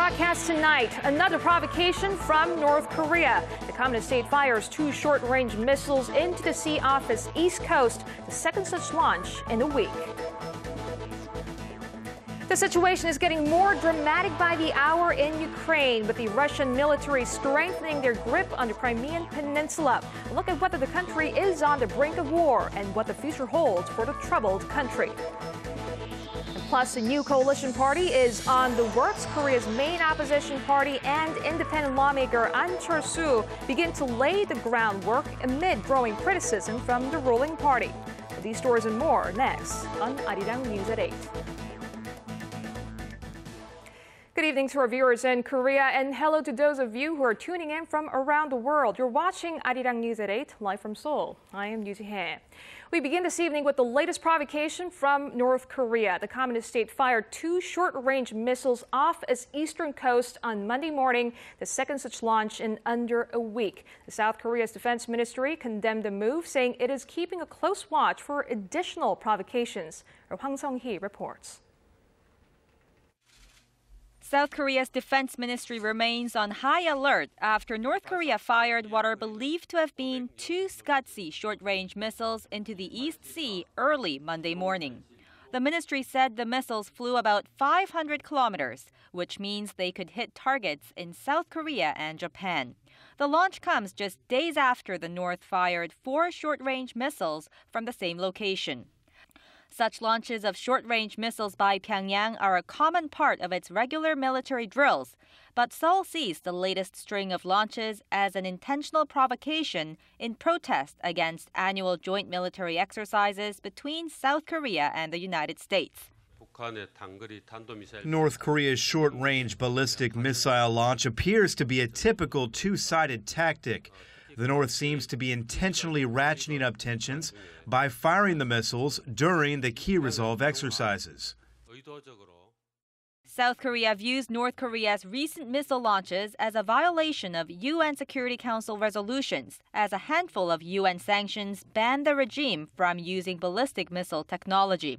broadcast tonight, another provocation from North Korea. The Communist state fires 2 short-range missiles into the sea off its east coast, the second such launch in a week. The situation is getting more dramatic by the hour in Ukraine, with the Russian military strengthening their grip on the Crimean Peninsula. A look at whether the country is on the brink of war and what the future holds for the troubled country. Plus, a new coalition party is on the works. Korea's main opposition party and independent lawmaker An Chol-soo begin to lay the groundwork amid growing criticism from the ruling party. For these stories and more, next on ARIRANG News at 8. Good evening to our viewers in Korea, and hello to those of you who are tuning in from around the world. You're watching ARIRANG News at 8, live from Seoul. I am Yoo Ji-hye. We begin this evening with the latest provocation from North Korea. The Communist state fired 2 short-range missiles off its eastern coast on Monday morning, the second such launch in under a week. The South Korea's defense ministry condemned the move, saying it is keeping a close watch for additional provocations. Hwang Sung-hee reports. South Korea's defense ministry remains on high alert after North Korea fired what are believed to have been 2 Scud-C short-range missiles into the East Sea early Monday morning. The ministry said the missiles flew about 500 kilometers, which means they could hit targets in South Korea and Japan. The launch comes just days after the North fired 4 short-range missiles from the same location. Such launches of short-range missiles by Pyongyang are a common part of its regular military drills, but Seoul sees the latest string of launches as an intentional provocation in protest against annual joint military exercises between South Korea and the United States. North Korea's short-range ballistic missile launch appears to be a typical two-sided tactic. The North seems to be intentionally ratcheting up tensions by firing the missiles during the key resolve exercises. South Korea views North Korea's recent missile launches as a violation of UN Security Council resolutions, as a handful of UN sanctions ban the regime from using ballistic missile technology.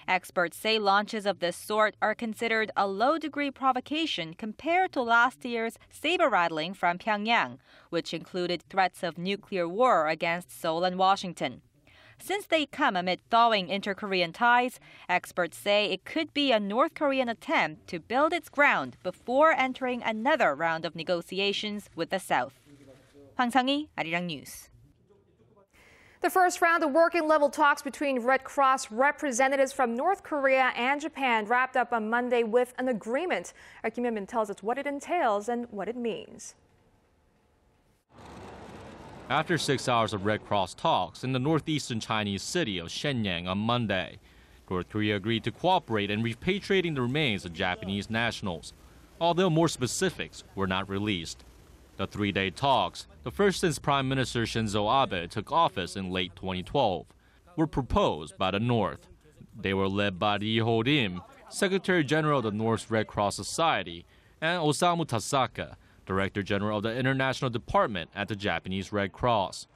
Experts say launches of this sort are considered a low-degree provocation compared to last year's saber-rattling from Pyongyang, which included threats of nuclear war against Seoul and Washington. Since they come amid thawing inter-Korean ties, experts say it could be a North Korean attempt to build its ground before entering another round of negotiations with the South. Hwang Sung-hee, ARIRANG News. The first round of working-level talks between Red Cross representatives from North Korea and Japan wrapped up on Monday with an agreement. Our Hyun-bin tells us what it entails and what it means. After 6 hours of Red Cross talks in the northeastern Chinese city of Shenyang on Monday, North Korea agreed to cooperate in repatriating the remains of Japanese nationals, although more specifics were not released. The 3-day talks, the first since Prime Minister Shinzo Abe took office in late 2012, were proposed by the North. They were led by Lee Ho-rim, Secretary General of the North's Red Cross Society, and Osamu Tasaka, Director General of the International Department at the Japanese Red Cross.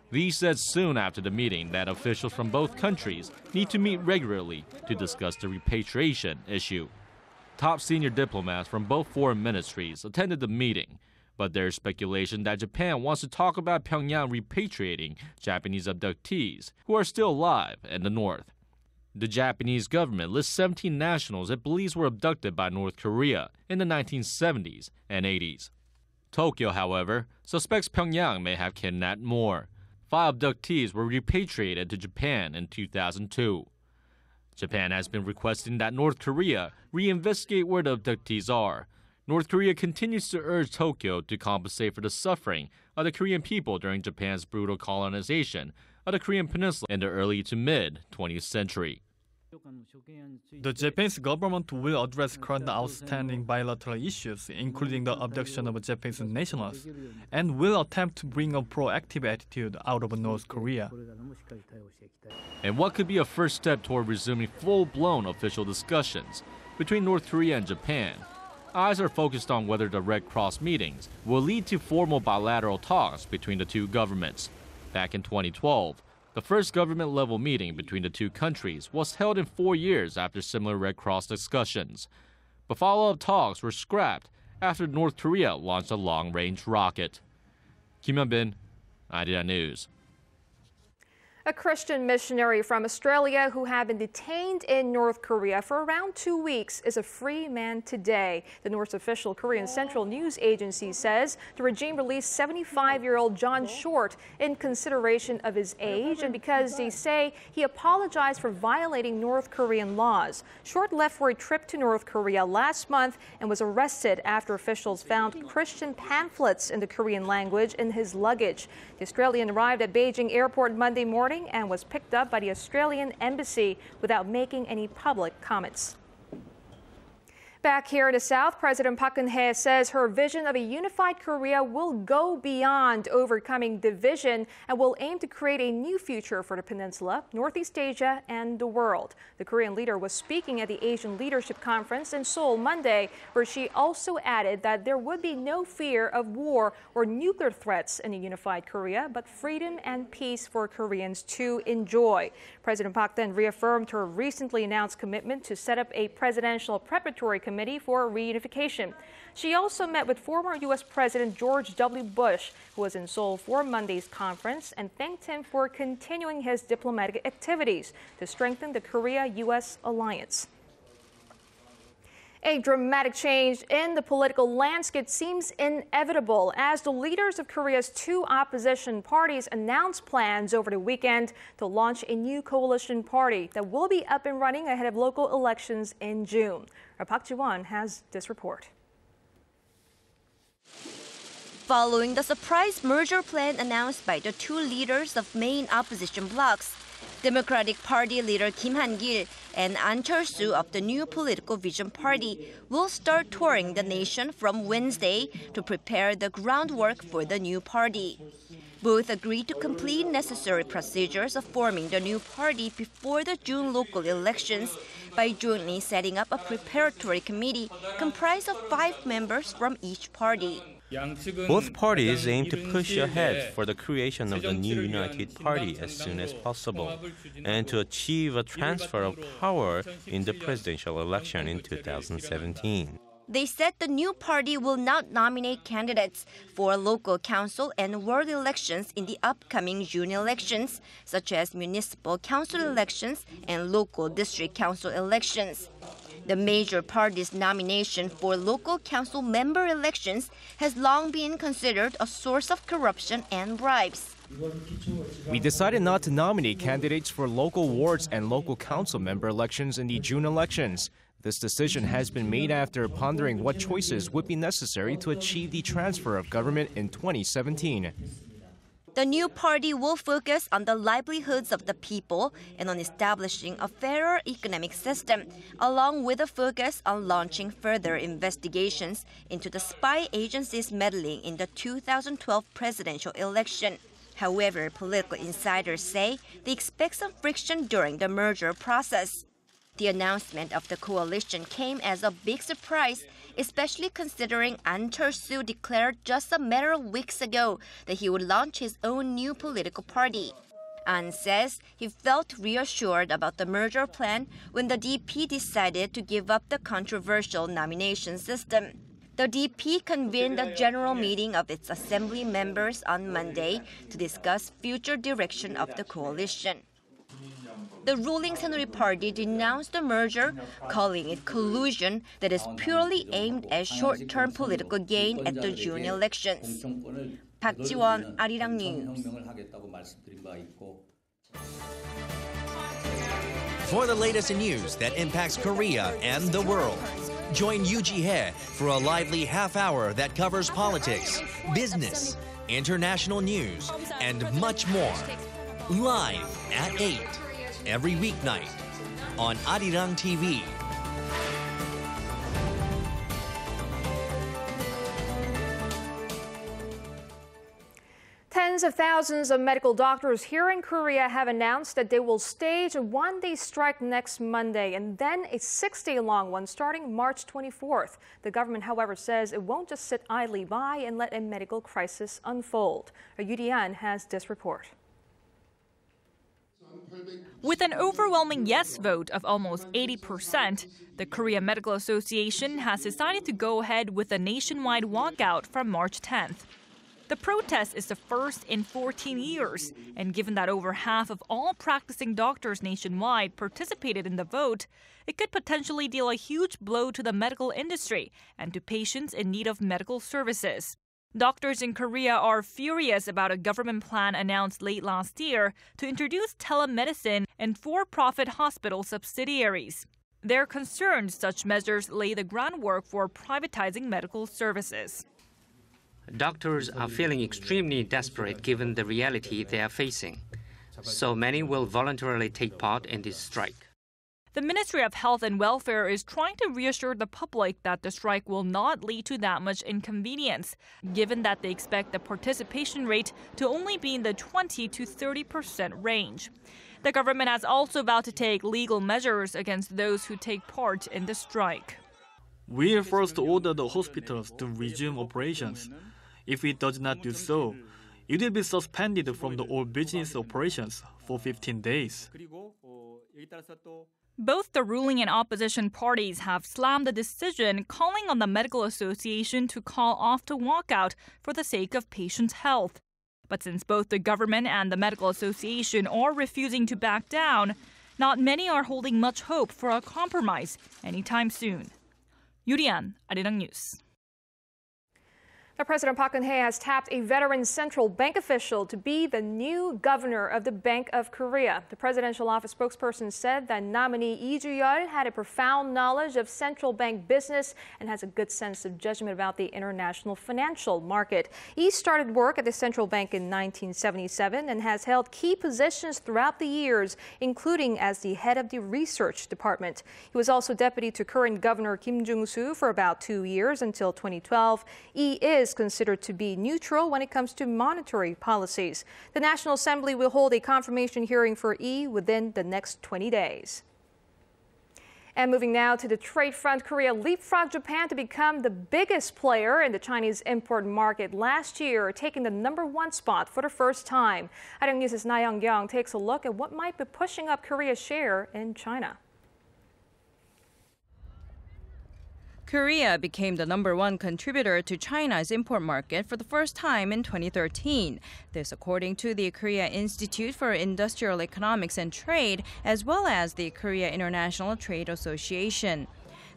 Lee said soon after the meeting that officials from both countries need to meet regularly to discuss the repatriation issue. Top senior diplomats from both foreign ministries attended the meeting, but there's speculation that Japan wants to talk about Pyongyang repatriating Japanese abductees who are still alive in the North. The Japanese government lists 17 nationals it believes were abducted by North Korea in the 1970s and 80s. Tokyo, however, suspects Pyongyang may have kidnapped more. 5 abductees were repatriated to Japan in 2002. Japan has been requesting that North Korea reinvestigate where the abductees are. North Korea continues to urge Tokyo to compensate for the suffering of the Korean people during Japan's brutal colonization of the Korean peninsula in the early to mid-20th century. The Japanese government will address current outstanding bilateral issues, including the abduction of Japanese nationals, and will attempt to bring a proactive attitude out of North Korea. And what could be a first step toward resuming full-blown official discussions between North Korea and Japan? Eyes are focused on whether the Red Cross meetings will lead to formal bilateral talks between the two governments. Back in 2012, the first government-level meeting between the two countries was held in 4 years after similar Red Cross discussions. But follow-up talks were scrapped after North Korea launched a long-range rocket. Hyun-bin, ARIRANG News. A Christian missionary from Australia who had been detained in North Korea for around 2 weeks is a free man today. The North's official Korean Central News Agency says the regime released 75-year-old John Short in consideration of his age and because they say he apologized for violating North Korean laws. Short left for a trip to North Korea last month and was arrested after officials found Christian pamphlets in the Korean language in his luggage. The Australian arrived at Beijing Airport Monday morning and was picked up by the Australian embassy without making any public comments. Back here in the South, President Park Geunhye says her vision of a unified Korea will go beyond overcoming division and will aim to create a new future for the peninsula, Northeast Asia, and the world. The Korean leader was speaking at the Asian Leadership Conference in Seoul Monday, where she also added that there would be no fear of war or nuclear threats in a unified Korea, but freedom and peace for Koreans to enjoy. President Park then reaffirmed her recently announced commitment to set up a presidential preparatory committee for reunification. She also met with former U.S. President George W. Bush, who was in Seoul for Monday's conference, and thanked him for continuing his diplomatic activities to strengthen the Korea-U.S. alliance. A dramatic change in the political landscape seems inevitable as the leaders of Korea's two opposition parties announced plans over the weekend to launch a new coalition party that will be up and running ahead of local elections in June. Our Park Ji-won has this report. Following the surprise merger plan announced by the two leaders of main opposition blocs, Democratic Party leader Kim Han-gil and An Chol-soo of the New Political Vision Party will start touring the nation from Wednesday to prepare the groundwork for the new party. Both agreed to complete necessary procedures of forming the new party before the June local elections by jointly setting up a preparatory committee comprised of 5 members from each party. Both parties aim to push ahead for the creation of the new united party as soon as possible and to achieve a transfer of power in the presidential election in 2017. They said the new party will not nominate candidates for local council and ward elections in the upcoming June elections, such as municipal council elections and local district council elections. The major party's nomination for local council member elections has long been considered a source of corruption and bribes. We decided not to nominate candidates for local wards and local council member elections in the June elections. This decision has been made after pondering what choices would be necessary to achieve the transfer of government in 2017. The new party will focus on the livelihoods of the people and on establishing a fairer economic system, along with a focus on launching further investigations into the spy agencies meddling in the 2012 presidential election. However, political insiders say they expect some friction during the merger process. The announcement of the coalition came as a big surprise, especially considering An Chol-soo declared just a matter of weeks ago that he would launch his own new political party. An says he felt reassured about the merger plan when the DP decided to give up the controversial nomination system. The DP convened a general meeting of its assembly members on Monday to discuss future direction of the coalition. The ruling Missionary Party denounced the merger, calling it collusion that is purely aimed at short-term political gain at the June elections. Park Ji-won, ARIRANG News. For the latest news that impacts Korea and the world, join Yoo Ji-hye for a lively half hour that covers politics, business, international news, and much more. Live at 8. Every weeknight on ARIRANG TV. Tens of thousands of medical doctors here in Korea have announced that they will stage a one-day strike next Monday and then a 6-day-long one starting March 24th. The government, however, says it won't just sit idly by and let a medical crisis unfold. Yoo Di-an has this report. With an overwhelming yes vote of almost 80%, the Korea Medical Association has decided to go ahead with a nationwide walkout from March 10th. The protest is the first in 14 years, and given that over half of all practicing doctors nationwide participated in the vote, it could potentially deal a huge blow to the medical industry and to patients in need of medical services. Doctors in Korea are furious about a government plan announced late last year to introduce telemedicine in for-profit hospital subsidiaries. They're concerned such measures lay the groundwork for privatizing medical services. Doctors are feeling extremely desperate given the reality they are facing. So many will voluntarily take part in this strike. The Ministry of Health and Welfare is trying to reassure the public that the strike will not lead to that much inconvenience, given that they expect the participation rate to only be in the 20 to 30% range. The government has also vowed to take legal measures against those who take part in the strike. We'll first order the hospitals to resume operations. If it does not do so, it will be suspended from all business operations for 15 days. Both the ruling and opposition parties have slammed the decision, calling on the Medical Association to call off the walkout for the sake of patients' health. But since both the government and the Medical Association are refusing to back down, not many are holding much hope for a compromise anytime soon. 유리안, 아리랑 뉴스. Now, President Park Geunhye has tapped a veteran central bank official to be the new governor of the Bank of Korea. The presidential office spokesperson said that nominee Lee Ju-yeol had a profound knowledge of central bank business and has a good sense of judgment about the international financial market. Lee started work at the central bank in 1977 and has held key positions throughout the years, including as the head of the research department. He was also deputy to current Governor Kim Jung-soo for about 2 years until 2012. Lee is considered to be neutral when it comes to monetary policies. The National Assembly will hold a confirmation hearing for Lee within the next 20 days. And moving now to the trade front, Korea leapfrogged Japan to become the biggest player in the Chinese import market last year, taking the #1 spot for the first time. ARIRANG News' Na Young-kyung takes a look at what might be pushing up Korea's share in China. Korea became the #1 contributor to China's import market for the first time in 2013. This according to the Korea Institute for Industrial Economics and Trade, as well as the Korea International Trade Association.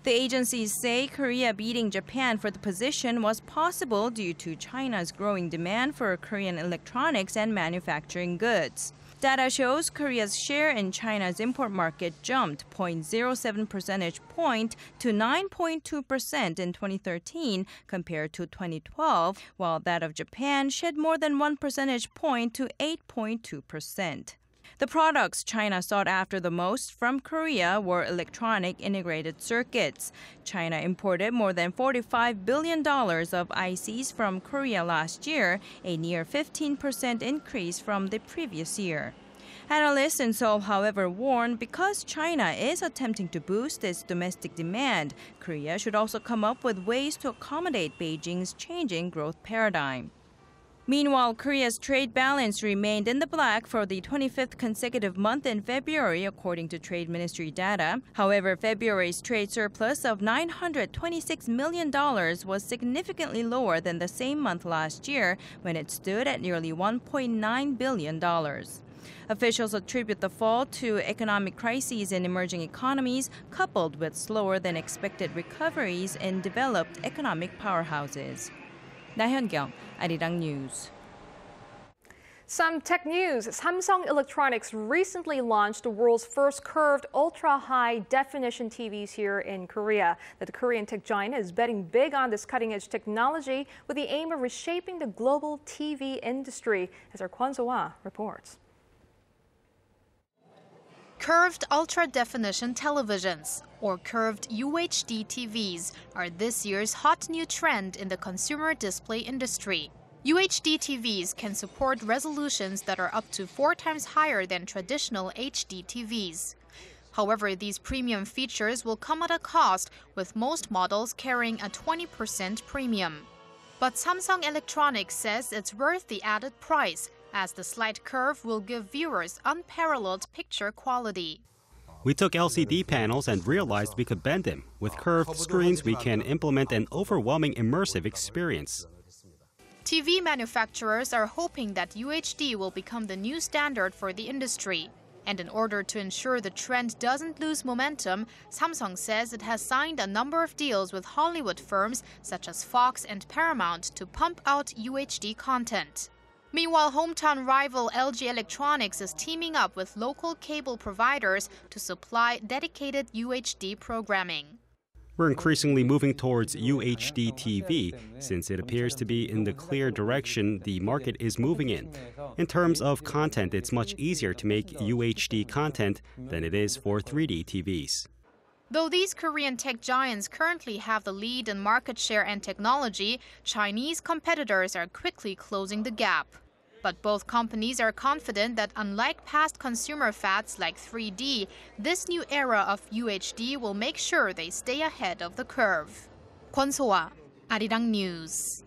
The agencies say Korea beating Japan for the position was possible due to China's growing demand for Korean electronics and manufacturing goods. Data shows Korea's share in China's import market jumped 0.07 percentage point to 9.2% in 2013 compared to 2012, while that of Japan shed more than 1 percentage point to 8.2%. The products China sought after the most from Korea were electronic integrated circuits. China imported more than $45 billion of ICs from Korea last year, a near 15% increase from the previous year. Analysts in Seoul, however, warn because China is attempting to boost its domestic demand, Korea should also come up with ways to accommodate Beijing's changing growth paradigm. Meanwhile, Korea's trade balance remained in the black for the 25th consecutive month in February, according to Trade Ministry data. However, February's trade surplus of $926 million was significantly lower than the same month last year, when it stood at nearly $1.9 billion. Officials attribute the fall to economic crises in emerging economies, coupled with slower than expected recoveries in developed economic powerhouses. Na Hyun-kyung, ARIRANG News. Some tech news. Samsung Electronics recently launched the world's first curved ultra-high definition TVs here in Korea. The Korean tech giant is betting big on this cutting-edge technology with the aim of reshaping the global TV industry, as our Kwon So-ah reports. Curved ultra-definition televisions, or curved UHD TVs, are this year's hot new trend in the consumer display industry. UHD TVs can support resolutions that are up to 4 times higher than traditional HD TVs. However, these premium features will come at a cost, with most models carrying a 20% premium. But Samsung Electronics says it's worth the added price, as the slight curve will give viewers unparalleled picture quality. We took LCD panels and realized we could bend them. With curved screens, we can implement an overwhelming immersive experience. TV manufacturers are hoping that UHD will become the new standard for the industry. And in order to ensure the trend doesn't lose momentum, Samsung says it has signed a number of deals with Hollywood firms such as Fox and Paramount to pump out UHD content. Meanwhile, hometown rival LG Electronics is teaming up with local cable providers to supply dedicated UHD programming. We're increasingly moving towards UHD TV, since it appears to be in the clear direction the market is moving in. In terms of content, it's much easier to make UHD content than it is for 3D TVs. Though these Korean tech giants currently have the lead in market share and technology, Chinese competitors are quickly closing the gap. But both companies are confident that unlike past consumer fads like 3D, this new era of UHD will make sure they stay ahead of the curve. Kwon So-ah, ARIRANG News.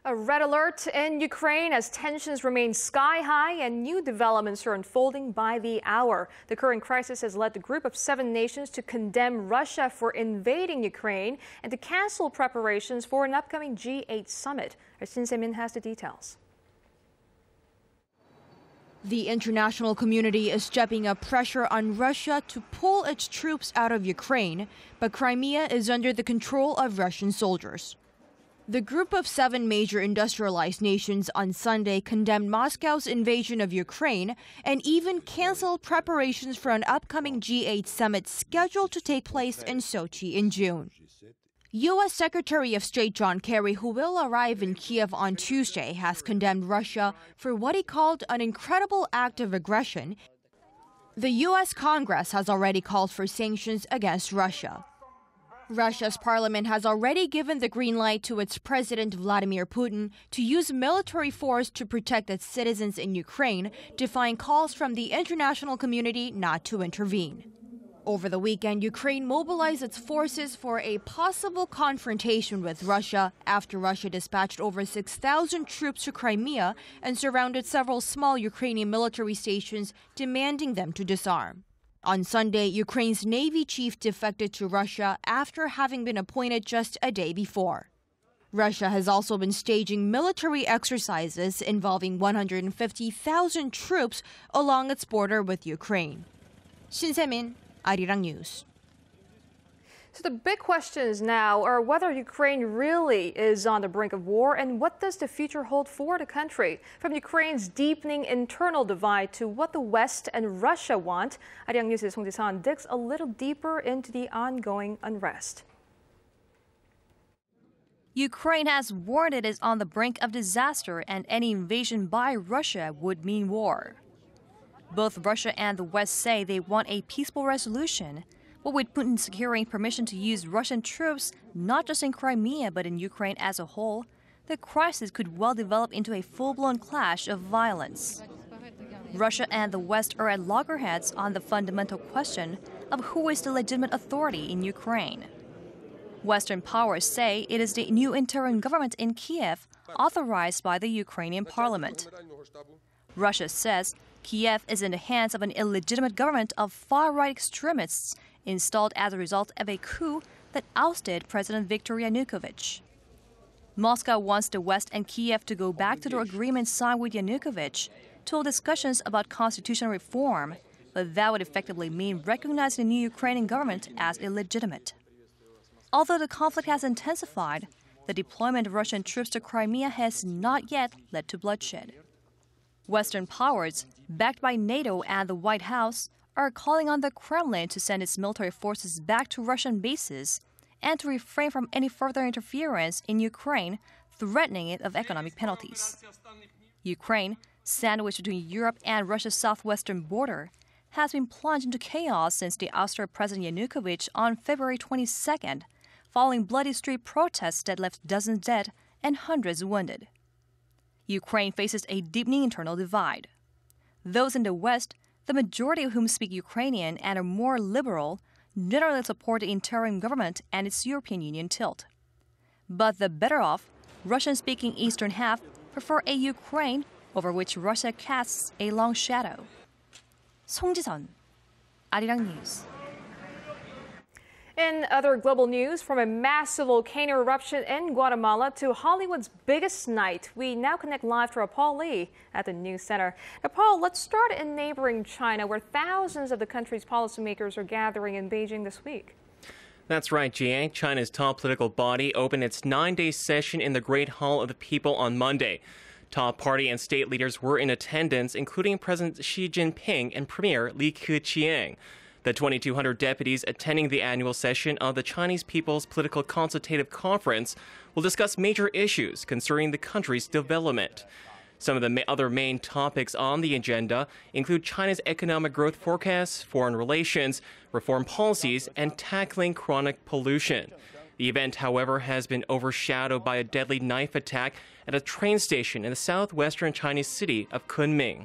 A red alert in Ukraine as tensions remain sky high and new developments are unfolding by the hour. The current crisis has led the group of 7 nations to condemn Russia for invading Ukraine and to cancel preparations for an upcoming G8 summit. Shin Se-min has the details. The international community is stepping up pressure on Russia to pull its troops out of Ukraine, but Crimea is under the control of Russian soldiers. The group of 7 major industrialized nations on Sunday condemned Moscow's invasion of Ukraine and even canceled preparations for an upcoming G8 summit scheduled to take place in Sochi in June. U.S. Secretary of State John Kerry, who will arrive in Kiev on Tuesday, has condemned Russia for what he called an incredible act of aggression. The U.S. Congress has already called for sanctions against Russia. Russia's parliament has already given the green light to its president Vladimir Putin to use military force to protect its citizens in Ukraine, defying calls from the international community not to intervene. Over the weekend, Ukraine mobilized its forces for a possible confrontation with Russia after Russia dispatched over 6,000 troops to Crimea and surrounded several small Ukrainian military stations, demanding them to disarm. On Sunday, Ukraine's Navy chief defected to Russia after having been appointed just a day before. Russia has also been staging military exercises involving 150,000 troops along its border with Ukraine. Shin Se-min, ARIRANG News. So the big questions now are whether Ukraine really is on the brink of war and what does the future hold for the country. From Ukraine's deepening internal divide to what the West and Russia want, ARIRANG News' Song Ji-san digs a little deeper into the ongoing unrest. Ukraine has warned it is on the brink of disaster and any invasion by Russia would mean war. Both Russia and the West say they want a peaceful resolution, but with Putin securing permission to use Russian troops not just in Crimea but in Ukraine as a whole, the crisis could well develop into a full-blown clash of violence. Russia and the West are at loggerheads on the fundamental question of who is the legitimate authority in Ukraine. Western powers say it is the new interim government in Kiev, authorized by the Ukrainian parliament. Russia says Kiev is in the hands of an illegitimate government of far-right extremists installed as a result of a coup that ousted President Viktor Yanukovych. Moscow wants the West and Kiev to go back to the agreement signed with Yanukovych to hold discussions about constitutional reform, but that would effectively mean recognizing the new Ukrainian government as illegitimate. Although the conflict has intensified, the deployment of Russian troops to Crimea has not yet led to bloodshed. Western powers, backed by NATO and the White House, are calling on the Kremlin to send its military forces back to Russian bases and to refrain from any further interference in Ukraine, threatening it of economic penalties. Ukraine, sandwiched between Europe and Russia's southwestern border, has been plunged into chaos since the ouster President Yanukovych on February 22nd, following bloody street protests that left dozens dead and hundreds wounded. Ukraine faces a deepening internal divide. Those in the West, the majority of whom speak Ukrainian and are more liberal, generally support the interim government and its European Union tilt. But the better off, Russian-speaking eastern half prefer a Ukraine over which Russia casts a long shadow. 송지선, 아리랑 뉴스. In other global news, from a massive volcano eruption in Guatemala to Hollywood's biggest night, we now connect live to our Paul Lee at the News Center. Now, Paul, let's start in neighboring China, where thousands of the country's policymakers are gathering in Beijing this week. That's right, Jiang. China's top political body opened its 9-day session in the Great Hall of the People on Monday. Top party and state leaders were in attendance, including President Xi Jinping and Premier Li Keqiang. The 2,200 deputies attending the annual session of the Chinese People's Political Consultative Conference will discuss major issues concerning the country's development. Some of the other main topics on the agenda include China's economic growth forecasts, foreign relations, reform policies, and tackling chronic pollution. The event, however, has been overshadowed by a deadly knife attack at a train station in the southwestern Chinese city of Kunming.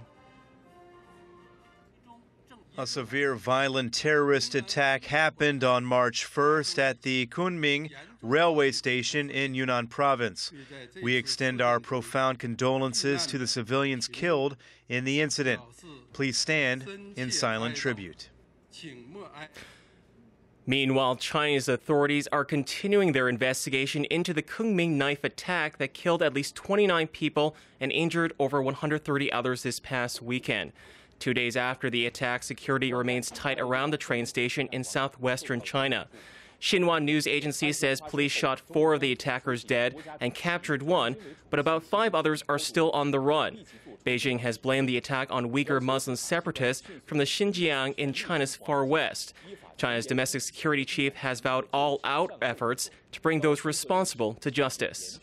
A severe violent terrorist attack happened on March 1st at the Kunming railway station in Yunnan province. We extend our profound condolences to the civilians killed in the incident. Please stand in silent tribute. Meanwhile, Chinese authorities are continuing their investigation into the Kunming knife attack that killed at least 29 people and injured over 130 others this past weekend. 2 days after the attack, security remains tight around the train station in southwestern China. Xinhua news agency says police shot 4 of the attackers dead and captured 1, but about 5 others are still on the run. Beijing has blamed the attack on Uyghur Muslim separatists from the Xinjiang in China's far west. China's domestic security chief has vowed all-out efforts to bring those responsible to justice.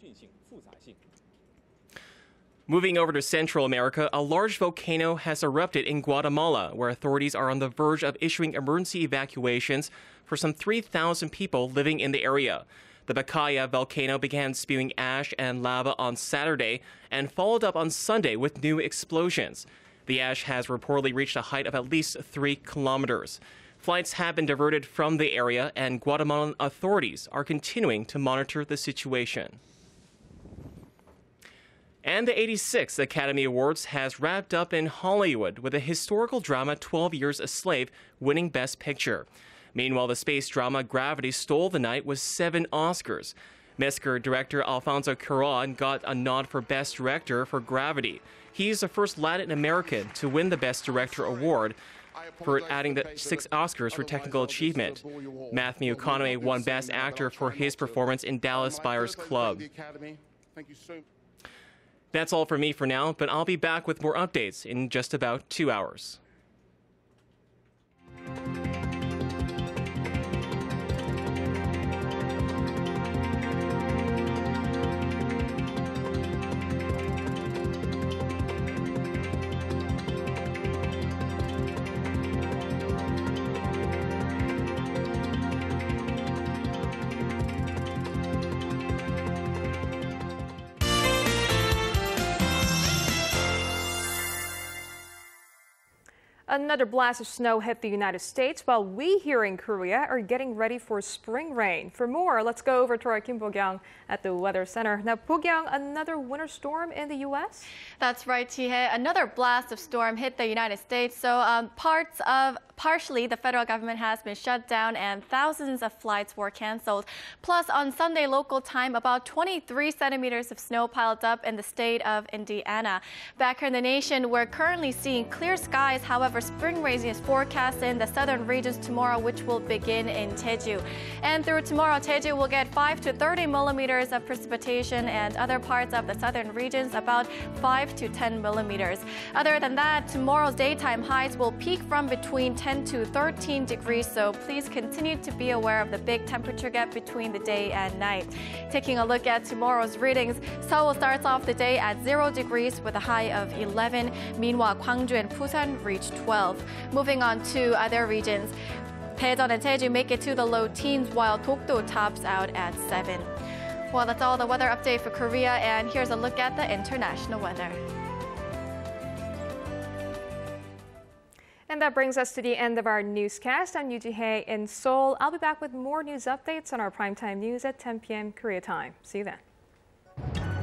Moving over to Central America, a large volcano has erupted in Guatemala, where authorities are on the verge of issuing emergency evacuations for some 3,000 people living in the area. The Pacaya volcano began spewing ash and lava on Saturday and followed up on Sunday with new explosions. The ash has reportedly reached a height of at least 3 kilometers. Flights have been diverted from the area, and Guatemalan authorities are continuing to monitor the situation. And the 86th Academy Awards has wrapped up in Hollywood with the historical drama 12 Years a Slave winning Best Picture. Meanwhile, the space drama Gravity stole the night with 7 Oscars. Mexican director Alfonso Cuarón got a nod for Best Director for Gravity. He's the first Latin American to win the Best Director award, for adding the 6 Oscars for technical achievement. Matthew McConaughey won Best Actor for his performance in Dallas Buyers Club. That's all for me for now, but I'll be back with more updates in just about 2 hours. Another blast of snow hit the United States while we here in Korea are getting ready for spring rain. For more, let's go over to our Kim Bo-kyung at the Weather Center. Now, Bo-kyung, another winter storm in the U.S.? That's right, Ji-hye. Another blast of storm hit the United States. So partially, the federal government has been shut down and thousands of flights were canceled. Plus, on Sunday local time, about 23 centimeters of snow piled up in the state of Indiana. Back here in the nation, we're currently seeing clear skies. However, spring rain is forecast in the southern regions tomorrow, which will begin in Jeju. And through tomorrow, Jeju will get 5 to 30 millimeters of precipitation, and other parts of the southern regions about 5 to 10 millimeters. Other than that, tomorrow's daytime highs will peak from between 10 to 13 degrees, so please continue to be aware of the big temperature gap between the day and night. Taking a look at tomorrow's readings, Seoul starts off the day at 0 degrees with a high of 11. Meanwhile, Gwangju and Busan reach 12. Moving on to other regions, Daejeon and Jeju make it to the low teens, while Dokdo tops out at 7. Well, that's all the weather update for Korea, and here's a look at the international weather. And that brings us to the end of our newscast. I'm Yoo Ji-hye in Seoul. I'll be back with more news updates on our primetime news at 10 p.m. Korea time. See you then.